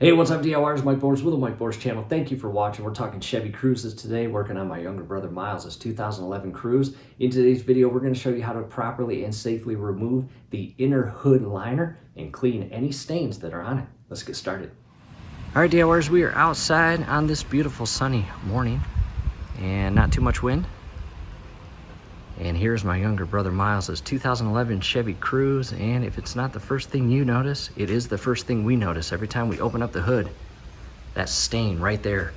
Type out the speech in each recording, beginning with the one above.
Hey, what's up, DIYers? Mike Boers with the Mike Boers channel. Thank you for watching. We're talking Chevy Cruzes today, working on my younger brother Miles' 2011 Cruze. In today's video, we're going to show you how to properly and safely remove the inner hood liner and clean any stains that are on it. Let's get started. All right, DIYers, we are outside on this beautiful sunny morning and not too much wind. And here's my younger brother Miles' 2011 Chevy Cruze, and if it's not the first thing you notice, it is the first thing we notice every time we open up the hood. That stain right there.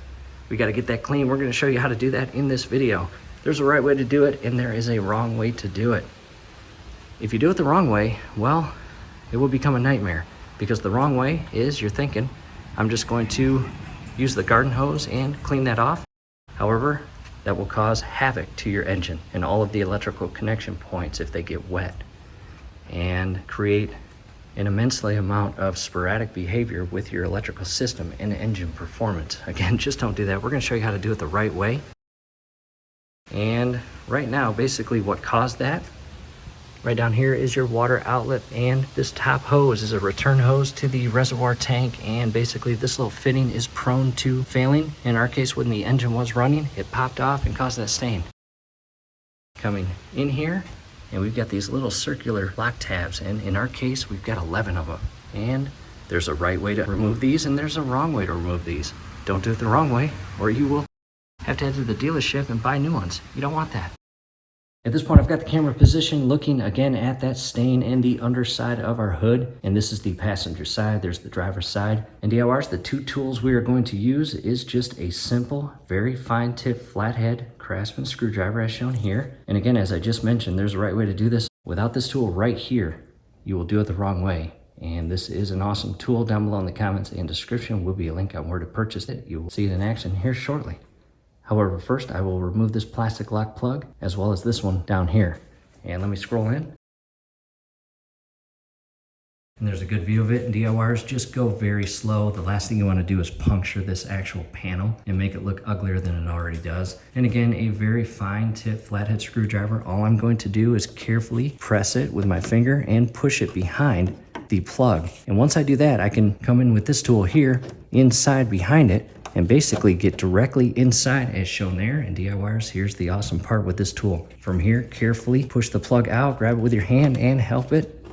We got to get that clean. We're going to show you how to do that in this video. There's a right way to do it, and there is a wrong way to do it. If you do it the wrong way, well, it will become a nightmare, because the wrong way is you're thinking, I'm just going to use the garden hose and clean that off. However, that will cause havoc to your engine and all of the electrical connection points if they get wet, and create an immensely amount of sporadic behavior with your electrical system and engine performance. Again, just don't do that. We're going to show you how to do it the right way. And right now, basically what caused that, right down here is your water outlet, and this top hose is a return hose to the reservoir tank, and basically this little fitting is prone to failing. In our case, when the engine was running, it popped off and caused that stain. Coming in here, and we've got these little circular lock tabs, and in our case, we've got 11 of them. And there's a right way to remove these, and there's a wrong way to remove these. Don't do it the wrong way, or you will have to head to the dealership and buy new ones. You don't want that. At this point, I've got the camera positioned, looking again at that stain and the underside of our hood. And this is the passenger side, there's the driver's side. And DIYers, the two tools we are going to use is just a simple, very fine tip flathead Craftsman screwdriver as shown here. And again, as I just mentioned, there's a right way to do this. Without this tool right here, you will do it the wrong way. And this is an awesome tool. Down below in the comments and description will be a link on where to purchase it. You will see it in action here shortly. However, first I will remove this plastic lock plug as well as this one down here. And let me scroll in. And there's a good view of it. And DIYers, just go very slow. The last thing you want to do is puncture this actual panel and make it look uglier than it already does. And again, a very fine tip flathead screwdriver. All I'm going to do is carefully press it with my finger and push it behind the plug. And once I do that, I can come in with this tool here inside behind it and basically get directly inside as shown there. And DIYers, here's the awesome part with this tool. From here, carefully push the plug out, grab it with your hand and help it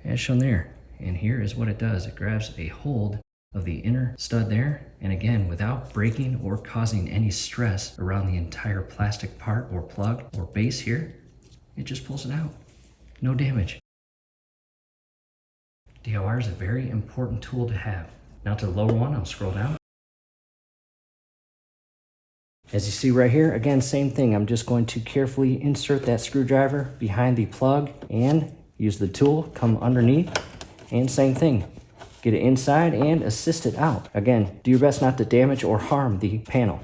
as shown there. And here is what it does. It grabs a hold of the inner stud there. And again, without breaking or causing any stress around the entire plastic part or plug or base here, it just pulls it out. No damage. DIYers is a very important tool to have. Now to the lower one, I'll scroll down. As you see right here, again, same thing. I'm just going to carefully insert that screwdriver behind the plug and use the tool, come underneath, and same thing. Get it inside and assist it out. Again, do your best not to damage or harm the panel.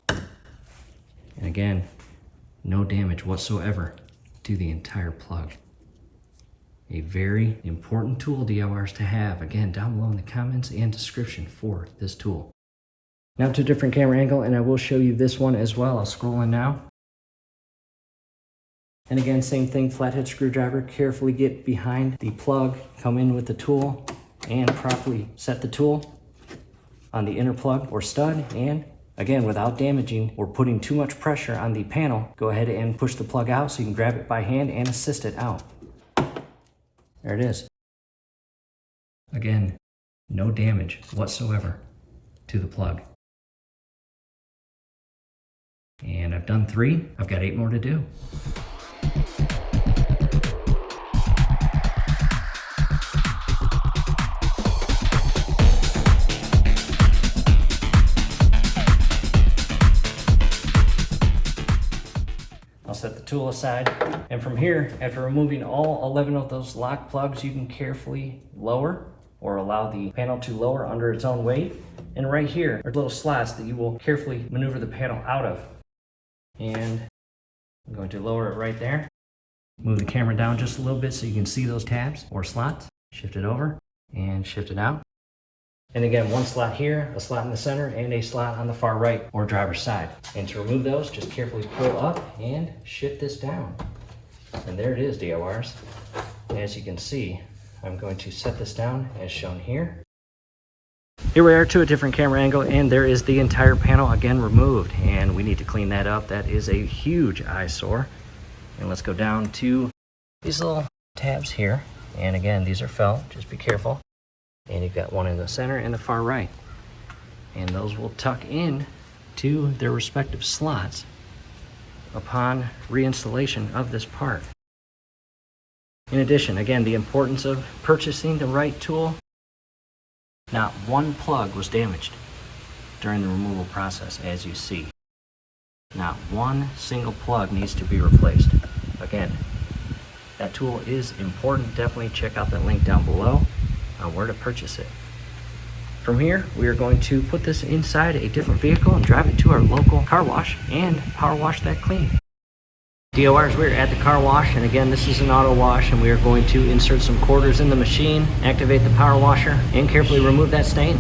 And again, no damage whatsoever to the entire plug. A very important tool, DIYers, to have. Again, down below in the comments and description for this tool. Now to a different camera angle, and I will show you this one as well. I'll scroll in now. And again, same thing, flathead screwdriver, carefully get behind the plug, come in with the tool, and properly set the tool on the inner plug or stud. And again, without damaging or putting too much pressure on the panel, go ahead and push the plug out so you can grab it by hand and assist it out. There it is. Again, no damage whatsoever to the plug. And I've done 3. I've got 8 more to do. I'll set the tool aside. And from here, after removing all 11 of those lock plugs, you can carefully lower or allow the panel to lower under its own weight. And right here are little slots that you will carefully maneuver the panel out of. And I'm going to lower it right there. Move the camera down just a little bit so you can see those tabs or slots. Shift it over and shift it out. And again, one slot here, a slot in the center, and a slot on the far right or driver's side. And to remove those, just carefully pull up and shift this down. And there it is, DIYers. As you can see, I'm going to set this down as shown here. Here we are to a different camera angle, and there is the entire panel again removed, and we need to clean that up. That is a huge eyesore. And let's go down to these little tabs here. And again, these are felt, just be careful. And you've got one in the center and the far right. And those will tuck in to their respective slots upon reinstallation of this part. In addition, again, the importance of purchasing the right tool. Not one plug was damaged during the removal process, as you see. Not one single plug needs to be replaced. Again, that tool is important. Definitely check out that link down below on where to purchase it. From here, we are going to put this inside a different vehicle and drive it to our local car wash and power wash that clean. DORs, we're at the car wash, and again, this is an auto wash, and we are going to insert some quarters in the machine, activate the power washer, and carefully remove that stain.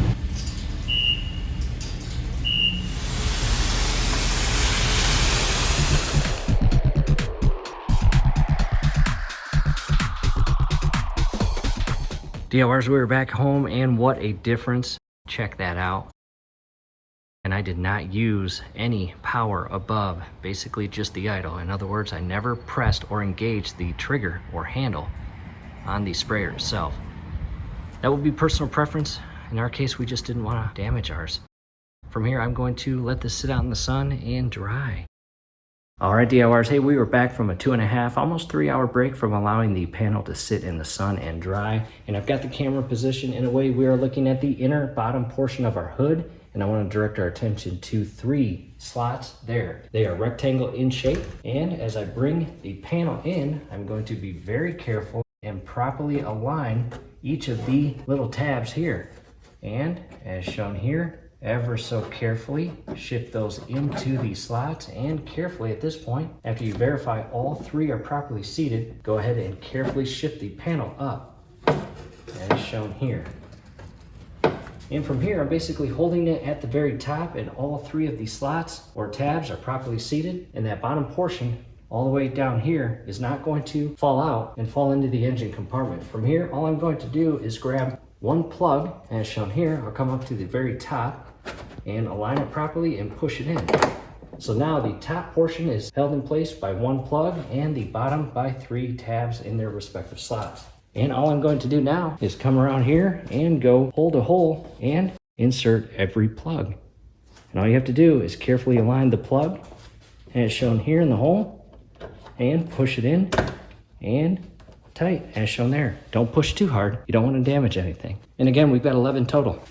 DORs, we were back home, and what a difference. Check that out. And I did not use any power above, basically just the idle. In other words, I never pressed or engaged the trigger or handle on the sprayer itself. That would be personal preference. In our case, we just didn't want to damage ours. From here, I'm going to let this sit out in the sun and dry. All right, DIYers, hey, we were back from a 2.5, almost 3-hour break from allowing the panel to sit in the sun and dry. And I've got the camera positioned in a way we are looking at the inner bottom portion of our hood. And I want to direct our attention to 3 slots there. They are rectangle in shape. And as I bring the panel in, I'm going to be very careful and properly align each of the little tabs here. And as shown here, ever so carefully shift those into the slots, and carefully at this point, after you verify all 3 are properly seated, go ahead and carefully shift the panel up as shown here. And from here, I'm basically holding it at the very top, and all 3 of these slots or tabs are properly seated, and that bottom portion all the way down here is not going to fall out and fall into the engine compartment. From here, all I'm going to do is grab one plug, as shown here. I'll come up to the very top and align it properly and push it in. So now the top portion is held in place by one plug, and the bottom by 3 tabs in their respective slots. And all I'm going to do now is come around here and go hole to hole and insert every plug. And all you have to do is carefully align the plug as shown here in the hole and push it in and tight as shown there. Don't push too hard. You don't want to damage anything. And again, we've got 11 total.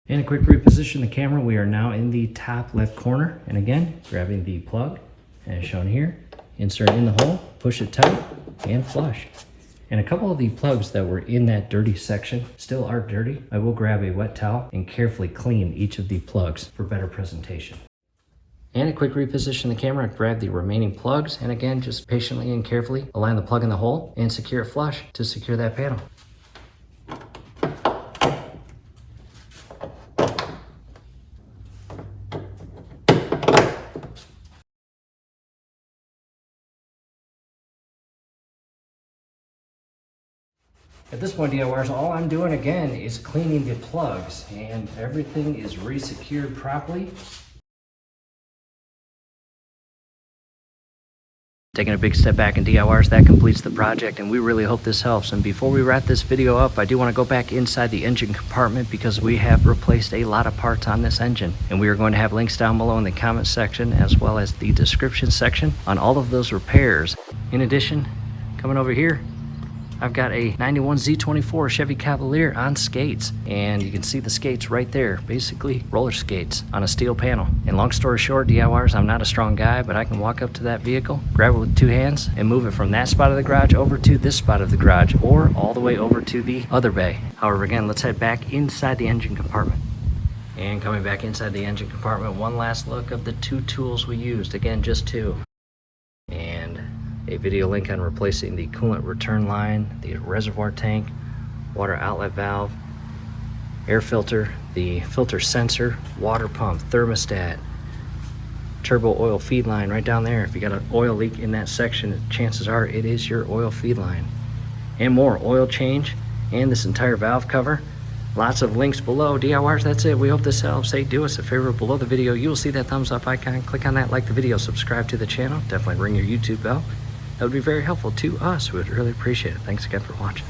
And a quick reposition the camera. We are now in the top left corner. And again, grabbing the plug as shown here. Insert in the hole, push it tight, and flush. And a couple of the plugs that were in that dirty section still are dirty. I will grab a wet towel and carefully clean each of the plugs for better presentation. And a quick reposition the camera, grab the remaining plugs, and again, just patiently and carefully align the plug in the hole and secure it flush to secure that panel. At this point, DIYers, all I'm doing again is cleaning the plugs, and everything is re-secured properly. Taking a big step back in DIYers, that completes the project, and we really hope this helps. And before we wrap this video up, I do want to go back inside the engine compartment because we have replaced a lot of parts on this engine. And we are going to have links down below in the comment section as well as the description section on all of those repairs. In addition, coming over here, I've got a 91 Z24 Chevy Cavalier on skates, and you can see the skates right there, basically roller skates on a steel panel. And long story short, DIYers, I'm not a strong guy, but I can walk up to that vehicle, grab it with 2 hands, and move it from that spot of the garage over to this spot of the garage, or all the way over to the other bay. However, again, let's head back inside the engine compartment. And coming back inside the engine compartment, one last look of the 2 tools we used. Again, just 2. And a video link on replacing the coolant return line, the reservoir tank, water outlet valve, air filter, the filter sensor, water pump, thermostat, turbo oil feed line right down there. If you got an oil leak in that section, chances are it is your oil feed line. And more, oil change and this entire valve cover. Lots of links below. DIYers, that's it. We hope this helps. Hey, do us a favor. Below the video, you will see that thumbs up icon. Click on that, like the video, subscribe to the channel. Definitely ring your YouTube bell. That would be very helpful to us. We would really appreciate it. Thanks again for watching.